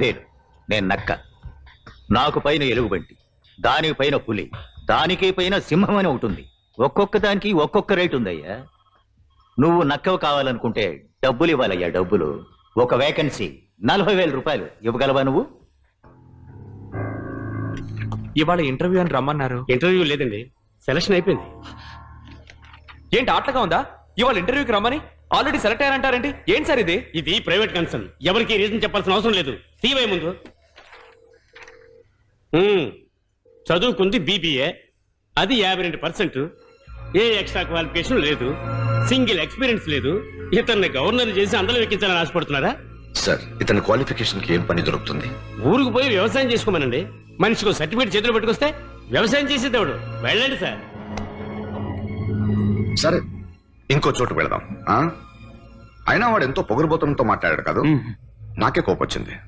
పేరు నేను నక్క, నాకు పైన ఎలుగుబంటి, దానికి పైన పులి, దానికి పైన సింహం అని ఒకటి ఉంది. ఒక్కొక్క దానికి ఒక్కొక్క రేటు ఉందయ్యా. నువ్వు నక్కవ కావాలనుకుంటే డబ్బులు ఇవ్వాలయ్యా. డబ్బులు ఒక వేకెన్సీ 40,000 రూపాయలు ఇవ్వగలవా నువ్వు? ఇవాళ ఇంటర్వ్యూ అని రమ్మన్నారు. ఇంటర్వ్యూ లేదండి, సెలక్షన్ అయిపోయింది. ఏంటి ఆటలుగా ఉందా? ఇవాళ ఇంటర్వ్యూకి రమ్మని ఆల్రెడీ సెలెక్ట్ అయ్యారంటారేంటి? ఏంటి సార్ ఇది? ఇది ప్రైవేట్ కన్సర్న్, ఎవరికి రీజన్ చెప్పాల్సిన అవసరం లేదు. సివై ముందు చదువుకుంది బీబీఏ, అది 52%. ఏ ఎక్స్ట్రా క్వాలిఫికేషన్ లేదు, సింగిల్ ఎక్స్పీరియన్స్ లేదు. ఇతన్ని గవర్నర్ చేసి అందరూ ఎక్కించాలని ఆశపడుతున్నారా? సార్, ఇతని క్వాలిఫికేషన్ కి ఏం పని దొరుకుతుంది? ఊరికి పోయి వ్యవసాయం చేసుకోమనండి. మనిషికి సర్టిఫికేట్ చేతిలో పెట్టుకొస్తే వ్యవసాయం చేసేదేవుడు. వెళ్ళండి సార్. సరే, ఇంకో చోటు వెళదాం. అయినా వాడు ఎంతో పొగరుబోతంతో మాట్లాడాడు కాదు, నాకే కోపొచ్చింది.